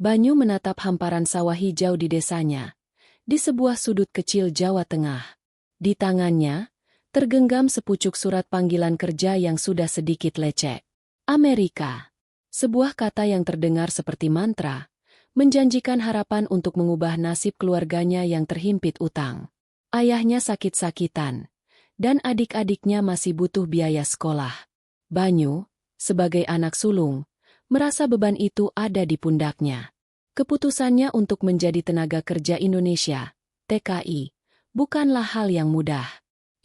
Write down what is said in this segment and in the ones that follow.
Banyu menatap hamparan sawah hijau di desanya, di sebuah sudut kecil Jawa Tengah. Di tangannya, tergenggam sepucuk surat panggilan kerja yang sudah sedikit lecek. Amerika. Sebuah kata yang terdengar seperti mantra, menjanjikan harapan untuk mengubah nasib keluarganya yang terhimpit utang. Ayahnya sakit-sakitan, dan adik-adiknya masih butuh biaya sekolah. Banyu, sebagai anak sulung, merasa beban itu ada di pundaknya. Keputusannya untuk menjadi tenaga kerja Indonesia, TKI, bukanlah hal yang mudah.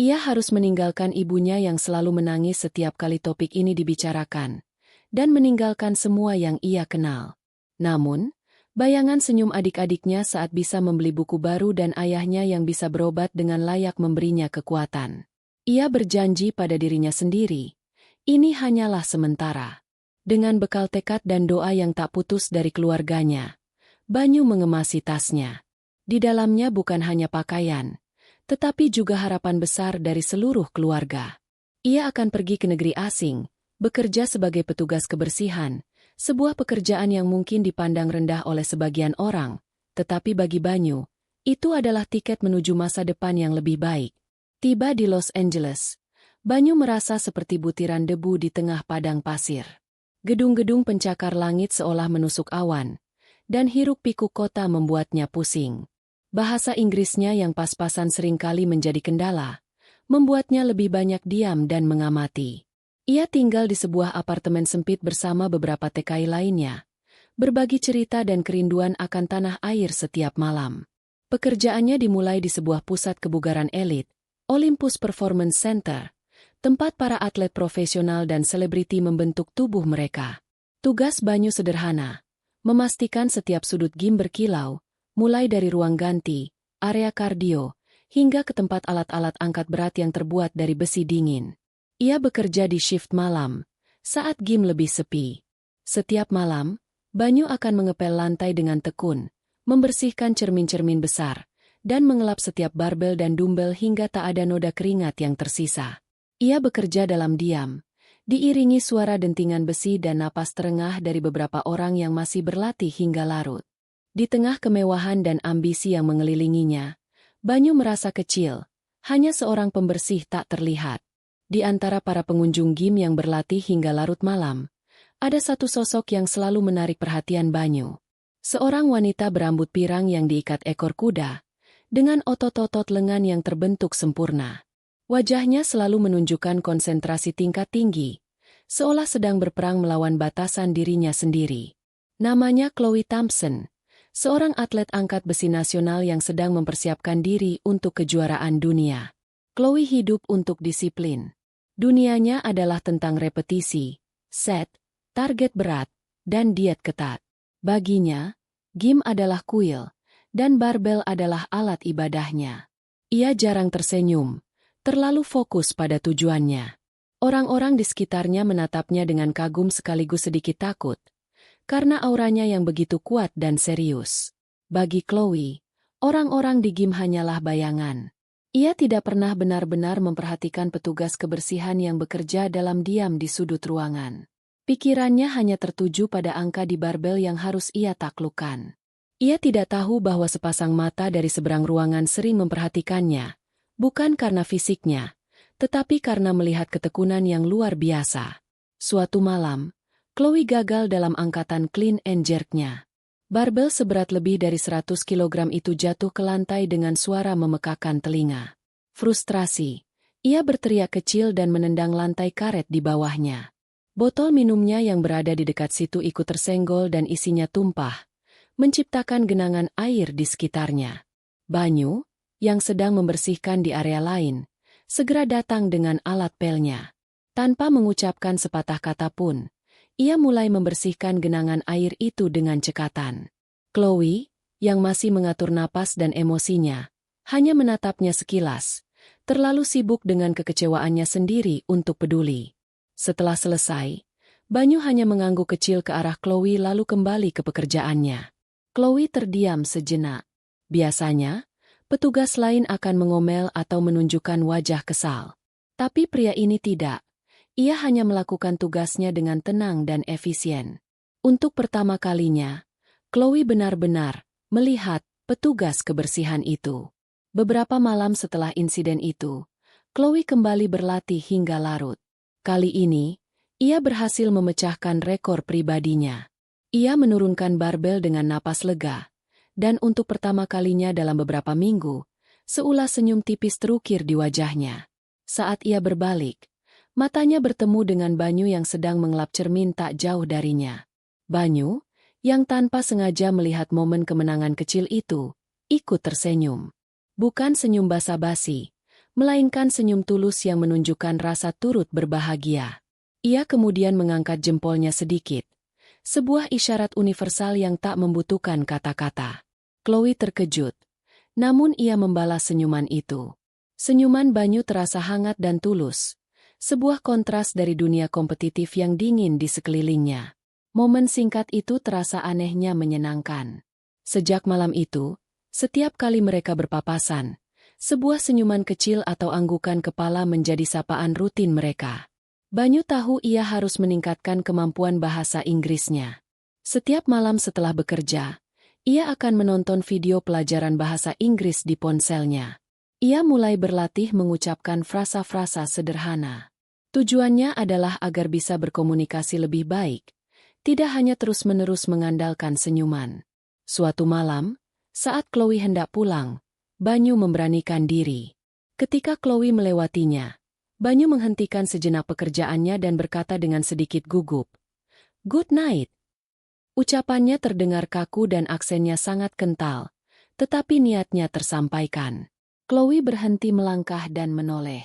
Ia harus meninggalkan ibunya yang selalu menangis setiap kali topik ini dibicarakan, dan meninggalkan semua yang ia kenal. Namun, bayangan senyum adik-adiknya saat bisa membeli buku baru dan ayahnya yang bisa berobat dengan layak memberinya kekuatan. Ia berjanji pada dirinya sendiri, ini hanyalah sementara. Dengan bekal tekad dan doa yang tak putus dari keluarganya, Banyu mengemasi tasnya. Di dalamnya bukan hanya pakaian, tetapi juga harapan besar dari seluruh keluarga. Ia akan pergi ke negeri asing, bekerja sebagai petugas kebersihan, sebuah pekerjaan yang mungkin dipandang rendah oleh sebagian orang, tetapi bagi Banyu, itu adalah tiket menuju masa depan yang lebih baik. Tiba di Los Angeles, Banyu merasa seperti butiran debu di tengah padang pasir. Gedung-gedung pencakar langit seolah menusuk awan, dan hiruk-pikuk kota membuatnya pusing. Bahasa Inggrisnya yang pas-pasan seringkali menjadi kendala, membuatnya lebih banyak diam dan mengamati. Ia tinggal di sebuah apartemen sempit bersama beberapa TKI lainnya, berbagi cerita dan kerinduan akan tanah air setiap malam. Pekerjaannya dimulai di sebuah pusat kebugaran elit, Olympus Performance Center, tempat para atlet profesional dan selebriti membentuk tubuh mereka. Tugas Banyu sederhana, memastikan setiap sudut gym berkilau, mulai dari ruang ganti, area kardio, hingga ke tempat alat-alat angkat berat yang terbuat dari besi dingin. Ia bekerja di shift malam, saat gym lebih sepi. Setiap malam, Banyu akan mengepel lantai dengan tekun, membersihkan cermin-cermin besar, dan mengelap setiap barbel dan dumbbell hingga tak ada noda keringat yang tersisa. Ia bekerja dalam diam, diiringi suara dentingan besi dan napas terengah dari beberapa orang yang masih berlatih hingga larut. Di tengah kemewahan dan ambisi yang mengelilinginya, Banyu merasa kecil, hanya seorang pembersih tak terlihat. Di antara para pengunjung gym yang berlatih hingga larut malam, ada satu sosok yang selalu menarik perhatian Banyu. Seorang wanita berambut pirang yang diikat ekor kuda, dengan otot-otot lengan yang terbentuk sempurna. Wajahnya selalu menunjukkan konsentrasi tingkat tinggi, seolah sedang berperang melawan batasan dirinya sendiri. Namanya Chloe Thompson, seorang atlet angkat besi nasional yang sedang mempersiapkan diri untuk kejuaraan dunia. Chloe hidup untuk disiplin. Dunianya adalah tentang repetisi, set, target berat, dan diet ketat. Baginya, gym adalah kuil, dan barbel adalah alat ibadahnya. Ia jarang tersenyum, terlalu fokus pada tujuannya. Orang-orang di sekitarnya menatapnya dengan kagum sekaligus sedikit takut, karena auranya yang begitu kuat dan serius. Bagi Chloe, orang-orang di gym hanyalah bayangan. Ia tidak pernah benar-benar memperhatikan petugas kebersihan yang bekerja dalam diam di sudut ruangan. Pikirannya hanya tertuju pada angka di barbel yang harus ia taklukkan. Ia tidak tahu bahwa sepasang mata dari seberang ruangan sering memperhatikannya, bukan karena fisiknya, tetapi karena melihat ketekunan yang luar biasa. Suatu malam, Chloe gagal dalam angkatan clean and jerk-nya. Barbel seberat lebih dari 100 kg itu jatuh ke lantai dengan suara memekakan telinga. Frustrasi, ia berteriak kecil dan menendang lantai karet di bawahnya. Botol minumnya yang berada di dekat situ ikut tersenggol dan isinya tumpah, menciptakan genangan air di sekitarnya. Banyu, yang sedang membersihkan di area lain, segera datang dengan alat pelnya. Tanpa mengucapkan sepatah kata pun, ia mulai membersihkan genangan air itu dengan cekatan. Chloe, yang masih mengatur napas dan emosinya, hanya menatapnya sekilas, terlalu sibuk dengan kekecewaannya sendiri untuk peduli. Setelah selesai, Banyu hanya mengangguk kecil ke arah Chloe lalu kembali ke pekerjaannya. Chloe terdiam sejenak. Biasanya, petugas lain akan mengomel atau menunjukkan wajah kesal. Tapi pria ini tidak. Ia hanya melakukan tugasnya dengan tenang dan efisien. Untuk pertama kalinya, Chloe benar-benar melihat petugas kebersihan itu. Beberapa malam setelah insiden itu, Chloe kembali berlatih hingga larut. Kali ini, ia berhasil memecahkan rekor pribadinya. Ia menurunkan barbel dengan napas lega, dan untuk pertama kalinya dalam beberapa minggu, seulas senyum tipis terukir di wajahnya. Saat ia berbalik, matanya bertemu dengan Banyu yang sedang mengelap cermin tak jauh darinya. Banyu, yang tanpa sengaja melihat momen kemenangan kecil itu, ikut tersenyum. Bukan senyum basa-basi, melainkan senyum tulus yang menunjukkan rasa turut berbahagia. Ia kemudian mengangkat jempolnya sedikit, sebuah isyarat universal yang tak membutuhkan kata-kata. Chloe terkejut, namun ia membalas senyuman itu. Senyuman Banyu terasa hangat dan tulus, sebuah kontras dari dunia kompetitif yang dingin di sekelilingnya. Momen singkat itu terasa anehnya menyenangkan. Sejak malam itu, setiap kali mereka berpapasan, sebuah senyuman kecil atau anggukan kepala menjadi sapaan rutin mereka. Banyu tahu ia harus meningkatkan kemampuan bahasa Inggrisnya. Setiap malam setelah bekerja, ia akan menonton video pelajaran bahasa Inggris di ponselnya. Ia mulai berlatih mengucapkan frasa-frasa sederhana. Tujuannya adalah agar bisa berkomunikasi lebih baik, tidak hanya terus-menerus mengandalkan senyuman. Suatu malam, saat Chloe hendak pulang, Banyu memberanikan diri. Ketika Chloe melewatinya, Banyu menghentikan sejenak pekerjaannya dan berkata dengan sedikit gugup, "Good night." Ucapannya terdengar kaku dan aksennya sangat kental, tetapi niatnya tersampaikan. Chloe berhenti melangkah dan menoleh.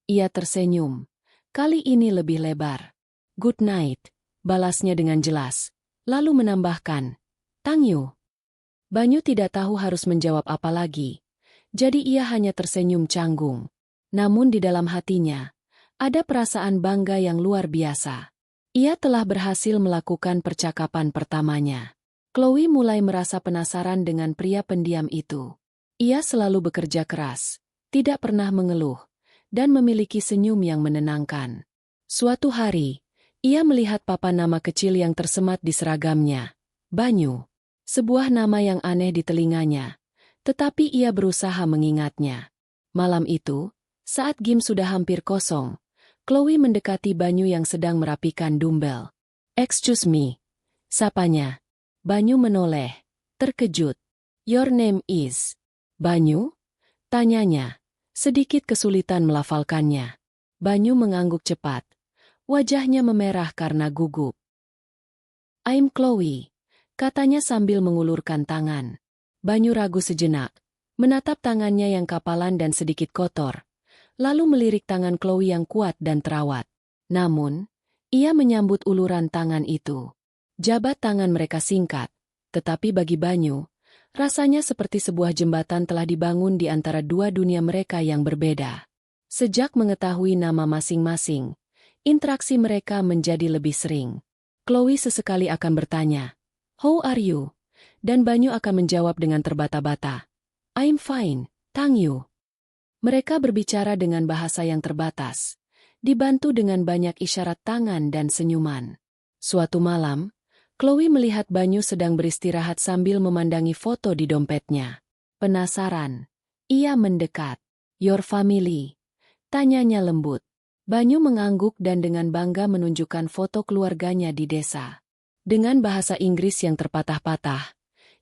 Ia tersenyum, kali ini lebih lebar. "Good night," balasnya dengan jelas, lalu menambahkan, "Thank you." Banyu tidak tahu harus menjawab apa lagi, jadi ia hanya tersenyum canggung. Namun di dalam hatinya, ada perasaan bangga yang luar biasa. Ia telah berhasil melakukan percakapan pertamanya. Chloe mulai merasa penasaran dengan pria pendiam itu. Ia selalu bekerja keras, tidak pernah mengeluh, dan memiliki senyum yang menenangkan. Suatu hari, ia melihat papan nama kecil yang tersemat di seragamnya. Banyu. Sebuah nama yang aneh di telinganya. Tetapi ia berusaha mengingatnya. Malam itu, saat gym sudah hampir kosong, Chloe mendekati Banyu yang sedang merapikan dumbbell. "Excuse me," sapanya. Banyu menoleh, terkejut. "Your name is?" "Banyu?" tanyanya, sedikit kesulitan melafalkannya. Banyu mengangguk cepat. Wajahnya memerah karena gugup. "I'm Chloe," katanya sambil mengulurkan tangan. Banyu ragu sejenak, menatap tangannya yang kapalan dan sedikit kotor, lalu melirik tangan Chloe yang kuat dan terawat. Namun, ia menyambut uluran tangan itu. Jabat tangan mereka singkat, tetapi bagi Banyu, rasanya seperti sebuah jembatan telah dibangun di antara dua dunia mereka yang berbeda. Sejak mengetahui nama masing-masing, interaksi mereka menjadi lebih sering. Chloe sesekali akan bertanya, "How are you?" Dan Banyu akan menjawab dengan terbata-bata, "I'm fine, thank you." Mereka berbicara dengan bahasa yang terbatas, dibantu dengan banyak isyarat tangan dan senyuman. Suatu malam, Chloe melihat Banyu sedang beristirahat sambil memandangi foto di dompetnya. Penasaran, ia mendekat. "Your family?" tanyanya lembut. Banyu mengangguk dan dengan bangga menunjukkan foto keluarganya di desa. Dengan bahasa Inggris yang terpatah-patah,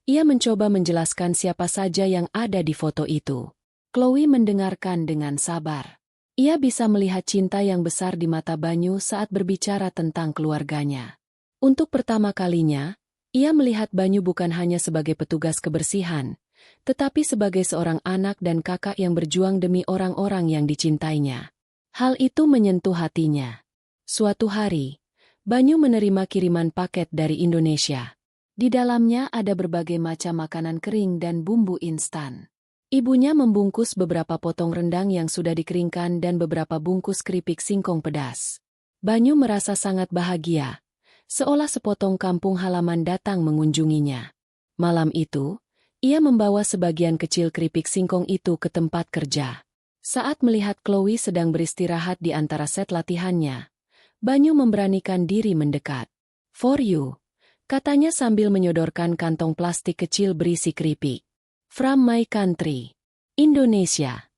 ia mencoba menjelaskan siapa saja yang ada di foto itu. Chloe mendengarkan dengan sabar. Ia bisa melihat cinta yang besar di mata Banyu saat berbicara tentang keluarganya. Untuk pertama kalinya, ia melihat Banyu bukan hanya sebagai petugas kebersihan, tetapi sebagai seorang anak dan kakak yang berjuang demi orang-orang yang dicintainya. Hal itu menyentuh hatinya. Suatu hari, Banyu menerima kiriman paket dari Indonesia. Di dalamnya ada berbagai macam makanan kering dan bumbu instan. Ibunya membungkus beberapa potong rendang yang sudah dikeringkan dan beberapa bungkus keripik singkong pedas. Banyu merasa sangat bahagia, seolah sepotong kampung halaman datang mengunjunginya. Malam itu, ia membawa sebagian kecil keripik singkong itu ke tempat kerja. Saat melihat Chloe sedang beristirahat di antara set latihannya, Banyu memberanikan diri mendekat. "For you," Katanya sambil menyodorkan kantong plastik kecil berisi keripik. From my country, Indonesia.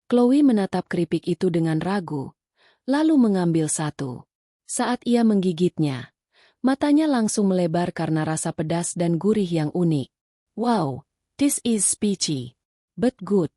Chloe menatap keripik itu dengan ragu, lalu mengambil satu. Saat ia menggigitnya, matanya langsung melebar karena rasa pedas dan gurih yang unik. Wow, this is spicy, but good,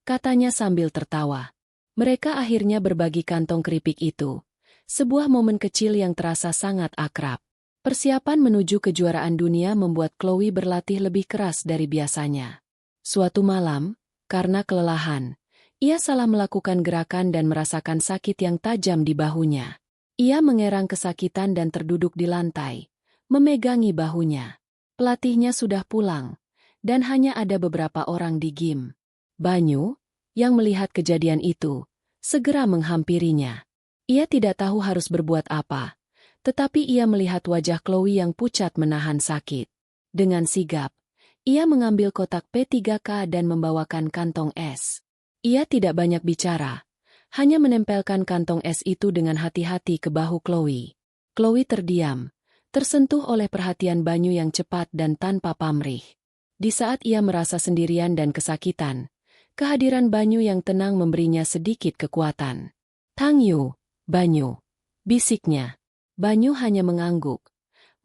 katanya sambil tertawa. Mereka akhirnya berbagi kantong keripik itu, sebuah momen kecil yang terasa sangat akrab. Persiapan menuju kejuaraan dunia membuat Chloe berlatih lebih keras dari biasanya. Suatu malam, karena kelelahan, ia salah melakukan gerakan dan merasakan sakit yang tajam di bahunya. Ia mengerang kesakitan dan terduduk di lantai, memegangi bahunya. Pelatihnya sudah pulang, dan hanya ada beberapa orang di gym. Banyu, yang melihat kejadian itu, segera menghampirinya. Ia tidak tahu harus berbuat apa, tetapi ia melihat wajah Chloe yang pucat menahan sakit. Dengan sigap, ia mengambil kotak P3K dan membawakan kantong es. Ia tidak banyak bicara, hanya menempelkan kantong es itu dengan hati-hati ke bahu Chloe. Chloe terdiam, tersentuh oleh perhatian Banyu yang cepat dan tanpa pamrih. Di saat ia merasa sendirian dan kesakitan, kehadiran Banyu yang tenang memberinya sedikit kekuatan. "Tangyu, Banyu," bisiknya. Banyu hanya mengangguk.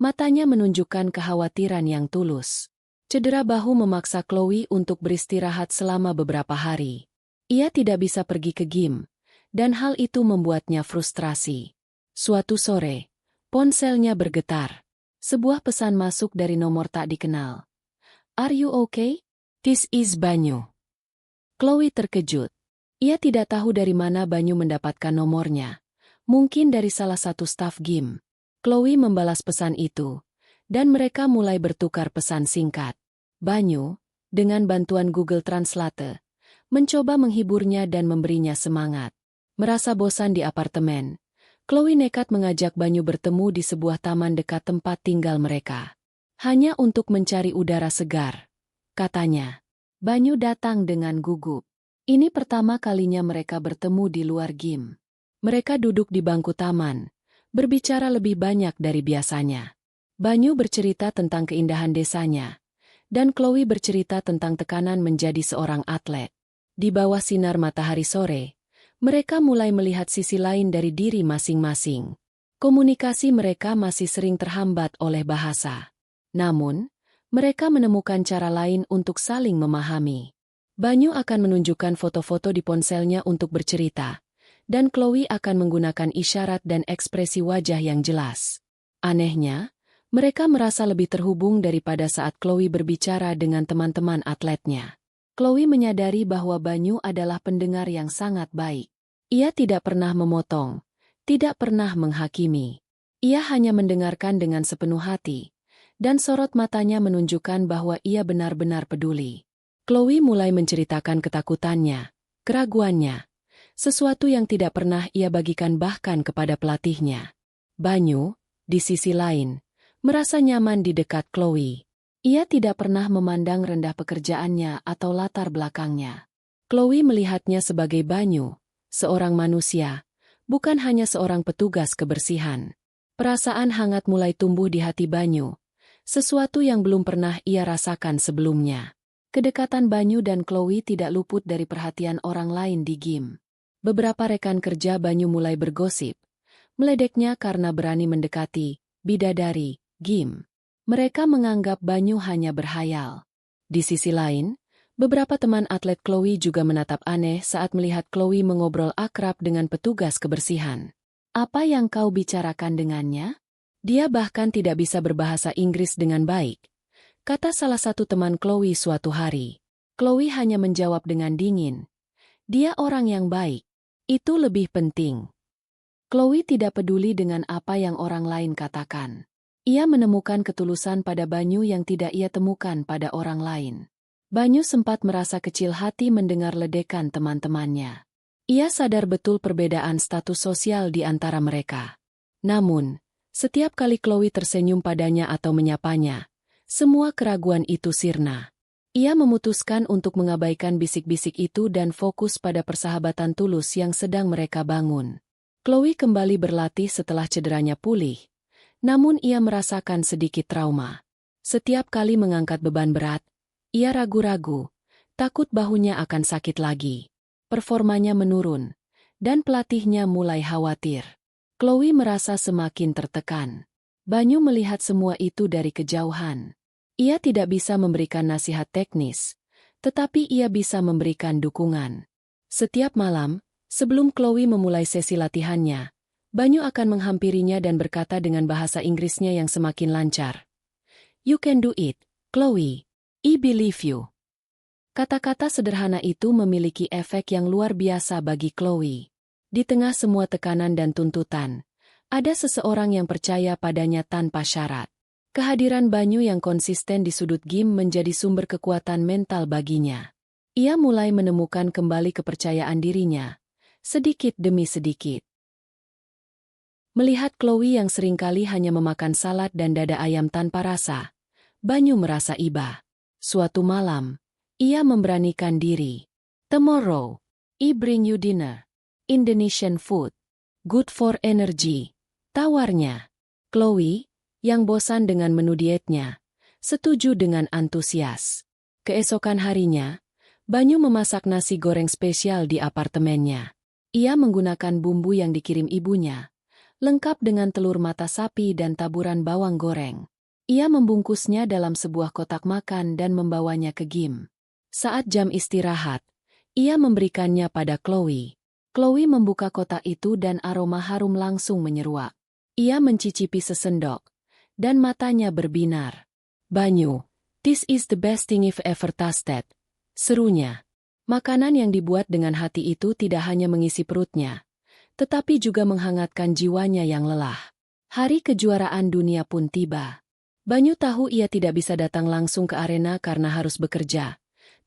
Matanya menunjukkan kekhawatiran yang tulus. Cedera bahu memaksa Chloe untuk beristirahat selama beberapa hari. Ia tidak bisa pergi ke gym, dan hal itu membuatnya frustrasi. Suatu sore, ponselnya bergetar. Sebuah pesan masuk dari nomor tak dikenal. "Are you okay? This is Banyu." Chloe terkejut. Ia tidak tahu dari mana Banyu mendapatkan nomornya. Mungkin dari salah satu staf gym. Chloe membalas pesan itu, dan mereka mulai bertukar pesan singkat. Banyu, dengan bantuan Google Translate, mencoba menghiburnya dan memberinya semangat. Merasa bosan di apartemen, Chloe nekat mengajak Banyu bertemu di sebuah taman dekat tempat tinggal mereka. Hanya untuk mencari udara segar, katanya. Banyu datang dengan gugup. Ini pertama kalinya mereka bertemu di luar gym. Mereka duduk di bangku taman, berbicara lebih banyak dari biasanya. Banyu bercerita tentang keindahan desanya, dan Chloe bercerita tentang tekanan menjadi seorang atlet. Di bawah sinar matahari sore, mereka mulai melihat sisi lain dari diri masing-masing. Komunikasi mereka masih sering terhambat oleh bahasa. Namun, mereka menemukan cara lain untuk saling memahami. Banyu akan menunjukkan foto-foto di ponselnya untuk bercerita, dan Chloe akan menggunakan isyarat dan ekspresi wajah yang jelas. Anehnya, mereka merasa lebih terhubung daripada saat Chloe berbicara dengan teman-teman atletnya. Chloe menyadari bahwa Banyu adalah pendengar yang sangat baik. Ia tidak pernah memotong, tidak pernah menghakimi. Ia hanya mendengarkan dengan sepenuh hati, dan sorot matanya menunjukkan bahwa ia benar-benar peduli. Chloe mulai menceritakan ketakutannya, keraguannya, sesuatu yang tidak pernah ia bagikan bahkan kepada pelatihnya. Banyu, di sisi lain, merasa nyaman di dekat Chloe. Ia tidak pernah memandang rendah pekerjaannya atau latar belakangnya. Chloe melihatnya sebagai Banyu, seorang manusia, bukan hanya seorang petugas kebersihan. Perasaan hangat mulai tumbuh di hati Banyu, sesuatu yang belum pernah ia rasakan sebelumnya. Kedekatan Banyu dan Chloe tidak luput dari perhatian orang lain di gym. Beberapa rekan kerja Banyu mulai bergosip, meledeknya karena berani mendekati bidadari gym. Mereka menganggap Banyu hanya berhayal. Di sisi lain, beberapa teman atlet Chloe juga menatap aneh saat melihat Chloe mengobrol akrab dengan petugas kebersihan. "Apa yang kau bicarakan dengannya? Dia bahkan tidak bisa berbahasa Inggris dengan baik," kata salah satu teman Chloe suatu hari. Chloe hanya menjawab dengan dingin. "Dia orang yang baik. Itu lebih penting." Chloe tidak peduli dengan apa yang orang lain katakan. Ia menemukan ketulusan pada Banyu yang tidak ia temukan pada orang lain. Banyu sempat merasa kecil hati mendengar ledekan teman-temannya. Ia sadar betul perbedaan status sosial di antara mereka. Namun, setiap kali Chloe tersenyum padanya atau menyapanya, semua keraguan itu sirna. Ia memutuskan untuk mengabaikan bisik-bisik itu dan fokus pada persahabatan tulus yang sedang mereka bangun. Chloe kembali berlatih setelah cederanya pulih, Namun ia merasakan sedikit trauma. Setiap kali mengangkat beban berat, ia ragu-ragu, takut bahunya akan sakit lagi. Performanya menurun, dan pelatihnya mulai khawatir. Chloe merasa semakin tertekan. Banyu melihat semua itu dari kejauhan. Ia tidak bisa memberikan nasihat teknis, tetapi ia bisa memberikan dukungan. Setiap malam, sebelum Chloe memulai sesi latihannya, Banyu akan menghampirinya dan berkata dengan bahasa Inggrisnya yang semakin lancar. "You can do it, Chloe. I believe you." Kata-kata sederhana itu memiliki efek yang luar biasa bagi Chloe. Di tengah semua tekanan dan tuntutan, ada seseorang yang percaya padanya tanpa syarat. Kehadiran Banyu yang konsisten di sudut gym menjadi sumber kekuatan mental baginya. Ia mulai menemukan kembali kepercayaan dirinya, sedikit demi sedikit. Melihat Chloe yang seringkali hanya memakan salad dan dada ayam tanpa rasa, Banyu merasa iba. Suatu malam, ia memberanikan diri. "Tomorrow, I bring you dinner. Indonesian food. Good for energy," tawarnya. Chloe, yang bosan dengan menu dietnya, setuju dengan antusias. Keesokan harinya, Banyu memasak nasi goreng spesial di apartemennya. Ia menggunakan bumbu yang dikirim ibunya, lengkap dengan telur mata sapi dan taburan bawang goreng. Ia membungkusnya dalam sebuah kotak makan dan membawanya ke gym. Saat jam istirahat, ia memberikannya pada Chloe. Chloe membuka kotak itu dan aroma harum langsung menyeruak. Ia mencicipi sesendok, dan matanya berbinar. "Banyu, this is the best thing I've ever tasted," serunya. Makanan yang dibuat dengan hati itu tidak hanya mengisi perutnya, tetapi juga menghangatkan jiwanya yang lelah. Hari kejuaraan dunia pun tiba. Banyu tahu ia tidak bisa datang langsung ke arena karena harus bekerja,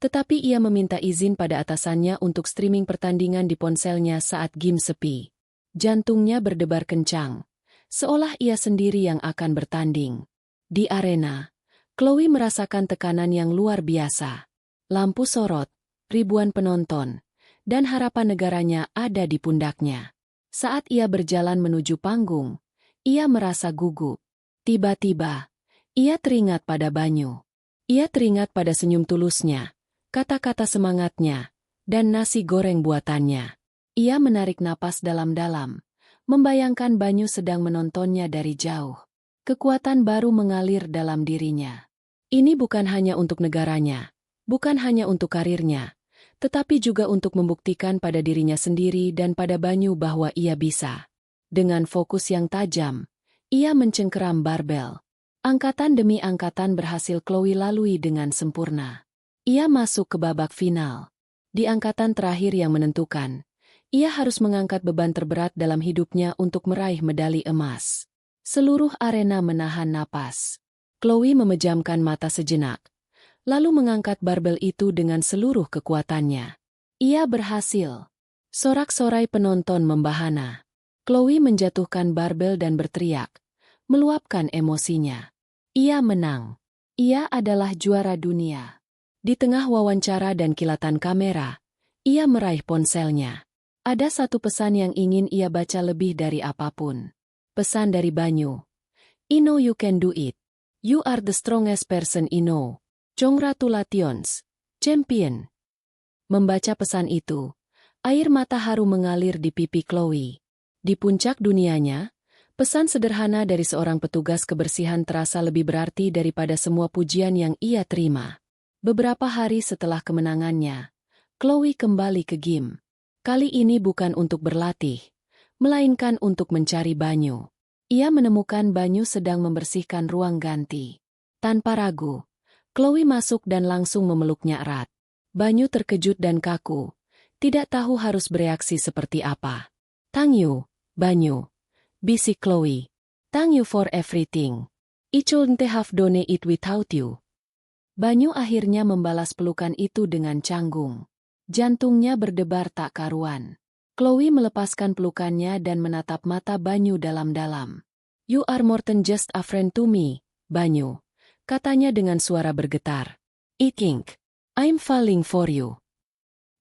tetapi ia meminta izin pada atasannya untuk streaming pertandingan di ponselnya saat gym sepi. Jantungnya berdebar kencang, seolah ia sendiri yang akan bertanding. Di arena, Chloe merasakan tekanan yang luar biasa. Lampu sorot, ribuan penonton, dan harapan negaranya ada di pundaknya. Saat ia berjalan menuju panggung, ia merasa gugup. Tiba-tiba, ia teringat pada Banyu. Ia teringat pada senyum tulusnya, kata-kata semangatnya, dan nasi goreng buatannya. Ia menarik napas dalam-dalam, membayangkan Banyu sedang menontonnya dari jauh. Kekuatan baru mengalir dalam dirinya. Ini bukan hanya untuk negaranya, bukan hanya untuk karirnya, tetapi juga untuk membuktikan pada dirinya sendiri dan pada Banyu bahwa ia bisa. Dengan fokus yang tajam, ia mencengkeram barbel. Angkatan demi angkatan berhasil Chloe lalui dengan sempurna. Ia masuk ke babak final. Di angkatan terakhir yang menentukan, ia harus mengangkat beban terberat dalam hidupnya untuk meraih medali emas. Seluruh arena menahan napas. Chloe memejamkan mata sejenak, lalu mengangkat barbel itu dengan seluruh kekuatannya. Ia berhasil. Sorak-sorai penonton membahana. Chloe menjatuhkan barbel dan berteriak, meluapkan emosinya. Ia menang. Ia adalah juara dunia. Di tengah wawancara dan kilatan kamera, ia meraih ponselnya. Ada satu pesan yang ingin ia baca lebih dari apapun. Pesan dari Banyu. "I know you can do it. You are the strongest person I know. Congratulations, champion." Membaca pesan itu, air mata haru mengalir di pipi Chloe. Di puncak dunianya, pesan sederhana dari seorang petugas kebersihan terasa lebih berarti daripada semua pujian yang ia terima. Beberapa hari setelah kemenangannya, Chloe kembali ke gym. Kali ini bukan untuk berlatih, melainkan untuk mencari Banyu. Ia menemukan Banyu sedang membersihkan ruang ganti. Tanpa ragu, Chloe masuk dan langsung memeluknya erat. Banyu terkejut dan kaku, tidak tahu harus bereaksi seperti apa. "Thank you, Banyu," bisik Chloe. "Thank you for everything. I couldn't have done it without you." Banyu akhirnya membalas pelukan itu dengan canggung. Jantungnya berdebar tak karuan. Chloe melepaskan pelukannya dan menatap mata Banyu dalam-dalam. "You are more than just a friend to me, Banyu," katanya dengan suara bergetar. "I think I'm falling for you."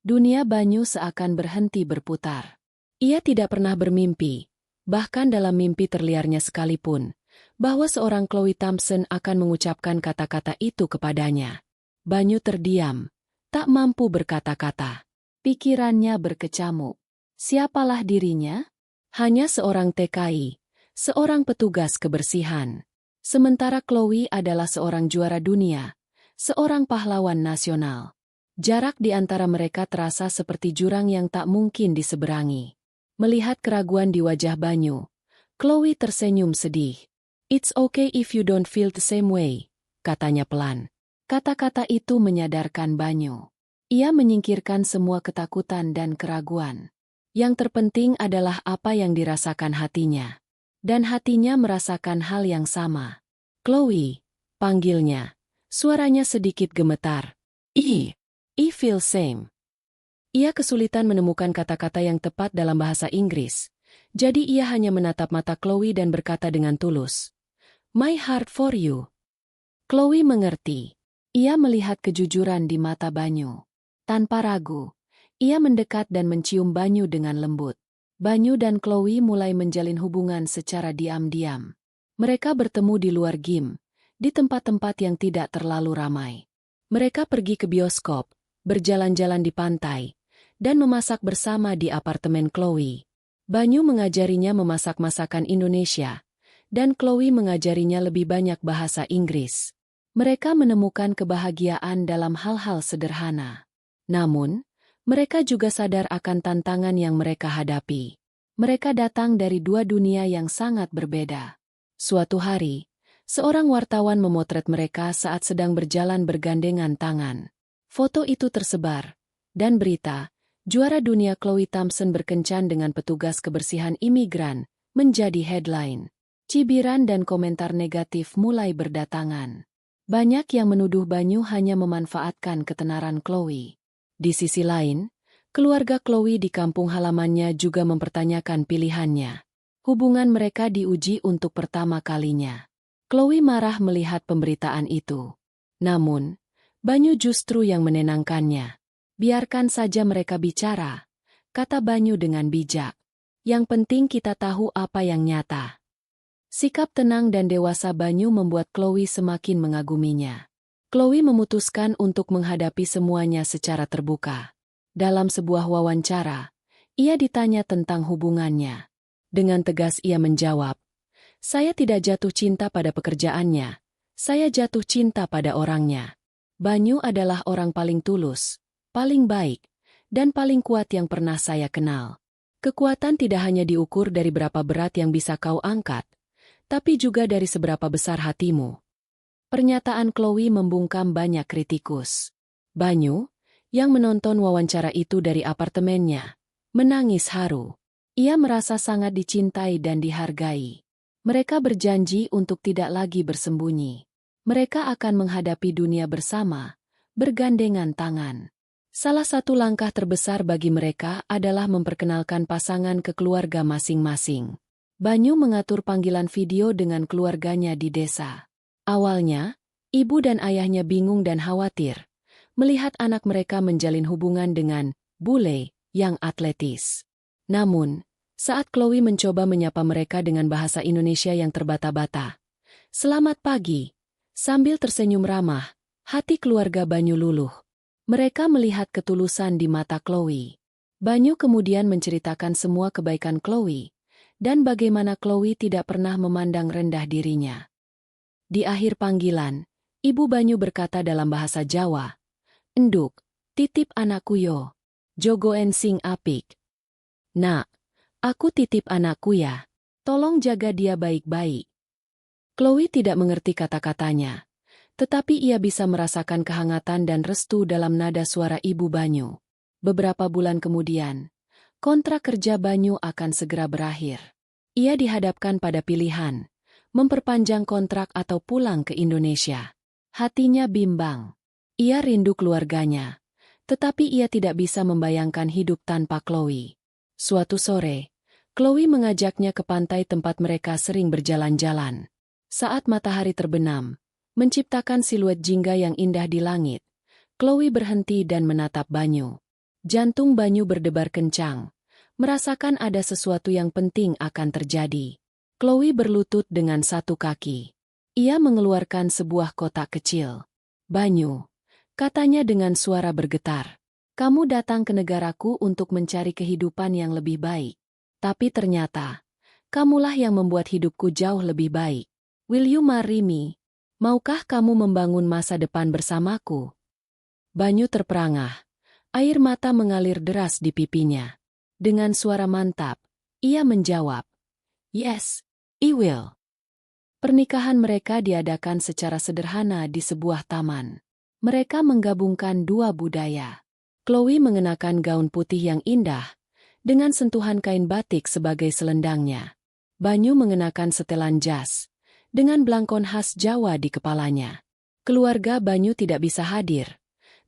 Dunia Banyu seakan berhenti berputar. Ia tidak pernah bermimpi, bahkan dalam mimpi terliarnya sekalipun, bahwa seorang Chloe Thompson akan mengucapkan kata-kata itu kepadanya. Banyu terdiam, tak mampu berkata-kata. Pikirannya berkecamuk. Siapalah dirinya? Hanya seorang TKI, seorang petugas kebersihan. Sementara Chloe adalah seorang juara dunia, seorang pahlawan nasional. Jarak di antara mereka terasa seperti jurang yang tak mungkin diseberangi. Melihat keraguan di wajah Banyu, Chloe tersenyum sedih. "It's okay if you don't feel the same way," katanya pelan. Kata-kata itu menyadarkan Banyu. Ia menyingkirkan semua ketakutan dan keraguan. Yang terpenting adalah apa yang dirasakan hatinya. Dan hatinya merasakan hal yang sama. "Chloe," panggilnya. Suaranya sedikit gemetar. I feel same." Ia kesulitan menemukan kata-kata yang tepat dalam bahasa Inggris. Jadi ia hanya menatap mata Chloe dan berkata dengan tulus, "My heart for you." Chloe mengerti. Ia melihat kejujuran di mata Banyu. Tanpa ragu, ia mendekat dan mencium Banyu dengan lembut. Banyu dan Chloe mulai menjalin hubungan secara diam-diam. Mereka bertemu di luar gym, di tempat-tempat yang tidak terlalu ramai. Mereka pergi ke bioskop, berjalan-jalan di pantai, dan memasak bersama di apartemen Chloe. Banyu mengajarinya memasak masakan Indonesia, dan Chloe mengajarinya lebih banyak bahasa Inggris. Mereka menemukan kebahagiaan dalam hal-hal sederhana. Namun, mereka juga sadar akan tantangan yang mereka hadapi. Mereka datang dari dua dunia yang sangat berbeda. Suatu hari, seorang wartawan memotret mereka saat sedang berjalan bergandengan tangan. Foto itu tersebar, dan berita, juara dunia Chloe Thompson berkencan dengan petugas kebersihan imigran, menjadi headline. Cibiran dan komentar negatif mulai berdatangan. Banyak yang menuduh Banyu hanya memanfaatkan ketenaran Chloe. Di sisi lain, keluarga Chloe di kampung halamannya juga mempertanyakan pilihannya. Hubungan mereka diuji untuk pertama kalinya. Chloe marah melihat pemberitaan itu. Namun, Banyu justru yang menenangkannya. "Biarkan saja mereka bicara," kata Banyu dengan bijak. "Yang penting kita tahu apa yang nyata." Sikap tenang dan dewasa Banyu membuat Chloe semakin mengaguminya. Chloe memutuskan untuk menghadapi semuanya secara terbuka. Dalam sebuah wawancara, ia ditanya tentang hubungannya. Dengan tegas ia menjawab, "Saya tidak jatuh cinta pada pekerjaannya. Saya jatuh cinta pada orangnya." Banyu adalah orang paling tulus, paling baik, dan paling kuat yang pernah saya kenal. Kekuatan tidak hanya diukur dari berapa berat yang bisa kau angkat, tapi juga dari seberapa besar hatimu. Pernyataan Chloe membungkam banyak kritikus. Banyu, yang menonton wawancara itu dari apartemennya, menangis haru. Ia merasa sangat dicintai dan dihargai. Mereka berjanji untuk tidak lagi bersembunyi. Mereka akan menghadapi dunia bersama, bergandengan tangan. Salah satu langkah terbesar bagi mereka adalah memperkenalkan pasangan ke keluarga masing-masing. Banyu mengatur panggilan video dengan keluarganya di desa. Awalnya, ibu dan ayahnya bingung dan khawatir melihat anak mereka menjalin hubungan dengan bule yang atletis. Namun, saat Chloe mencoba menyapa mereka dengan bahasa Indonesia yang terbata-bata, "Selamat pagi," sambil tersenyum ramah, hati keluarga Banyu luluh. Mereka melihat ketulusan di mata Chloe. Banyu kemudian menceritakan semua kebaikan Chloe, dan bagaimana Chloe tidak pernah memandang rendah dirinya. Di akhir panggilan, Ibu Banyu berkata dalam bahasa Jawa, "Enduk, titip anakku yo. Jogoen sing apik." "Nak, aku titip anakku ya. Tolong jaga dia baik-baik." Chloe tidak mengerti kata-katanya, tetapi ia bisa merasakan kehangatan dan restu dalam nada suara Ibu Banyu. Beberapa bulan kemudian, kontrak kerja Banyu akan segera berakhir. Ia dihadapkan pada pilihan, memperpanjang kontrak atau pulang ke Indonesia. Hatinya bimbang. Ia rindu keluarganya, tetapi ia tidak bisa membayangkan hidup tanpa Chloe. Suatu sore, Chloe mengajaknya ke pantai tempat mereka sering berjalan-jalan. Saat matahari terbenam, menciptakan siluet jingga yang indah di langit, Chloe berhenti dan menatap Banyu. Jantung Banyu berdebar kencang, merasakan ada sesuatu yang penting akan terjadi. Chloe berlutut dengan satu kaki. Ia mengeluarkan sebuah kotak kecil. Banyu, katanya dengan suara bergetar. Kamu datang ke negaraku untuk mencari kehidupan yang lebih baik. Tapi ternyata, kamulah yang membuat hidupku jauh lebih baik. Will you marry me? Maukah kamu membangun masa depan bersamaku? Banyu terperangah. Air mata mengalir deras di pipinya. Dengan suara mantap, ia menjawab, "Yes, I will." Pernikahan mereka diadakan secara sederhana di sebuah taman. Mereka menggabungkan dua budaya. Chloe mengenakan gaun putih yang indah, dengan sentuhan kain batik sebagai selendangnya. Banyu mengenakan setelan jas, dengan blangkon khas Jawa di kepalanya. Keluarga Banyu tidak bisa hadir,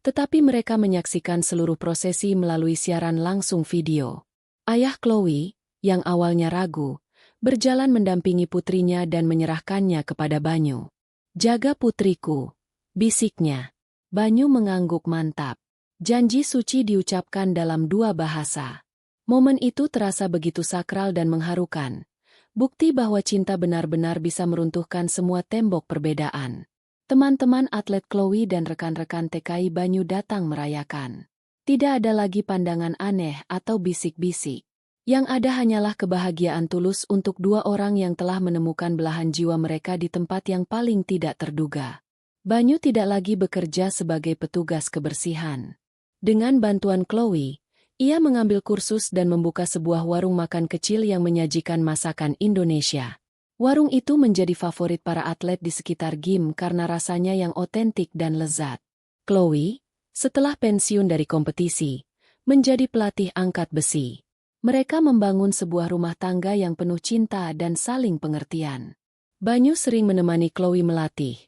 tetapi mereka menyaksikan seluruh prosesi melalui siaran langsung video. Ayah Chloe, yang awalnya ragu, berjalan mendampingi putrinya dan menyerahkannya kepada Banyu. "Jaga putriku," bisiknya. Banyu mengangguk mantap. Janji suci diucapkan dalam dua bahasa. Momen itu terasa begitu sakral dan mengharukan. Bukti bahwa cinta benar-benar bisa meruntuhkan semua tembok perbedaan. Teman-teman atlet Chloe dan rekan-rekan TKI Banyu datang merayakan. Tidak ada lagi pandangan aneh atau bisik-bisik. Yang ada hanyalah kebahagiaan tulus untuk dua orang yang telah menemukan belahan jiwa mereka di tempat yang paling tidak terduga. Banyu tidak lagi bekerja sebagai petugas kebersihan. Dengan bantuan Chloe, ia mengambil kursus dan membuka sebuah warung makan kecil yang menyajikan masakan Indonesia. Warung itu menjadi favorit para atlet di sekitar gym karena rasanya yang otentik dan lezat. Chloe, setelah pensiun dari kompetisi, menjadi pelatih angkat besi. Mereka membangun sebuah rumah tangga yang penuh cinta dan saling pengertian. Banyu sering menemani Chloe melatih,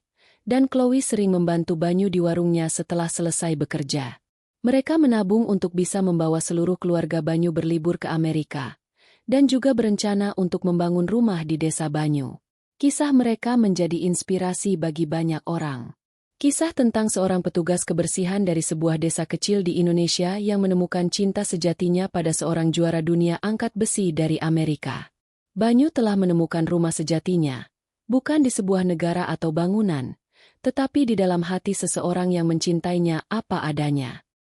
dan Chloe sering membantu Banyu di warungnya setelah selesai bekerja. Mereka menabung untuk bisa membawa seluruh keluarga Banyu berlibur ke Amerika, dan juga berencana untuk membangun rumah di desa Banyu. Kisah mereka menjadi inspirasi bagi banyak orang. Kisah tentang seorang petugas kebersihan dari sebuah desa kecil di Indonesia yang menemukan cinta sejatinya pada seorang juara dunia angkat besi dari Amerika. Banyu telah menemukan rumah sejatinya, bukan di sebuah negara atau bangunan, tetapi di dalam hati seseorang yang mencintainya apa adanya.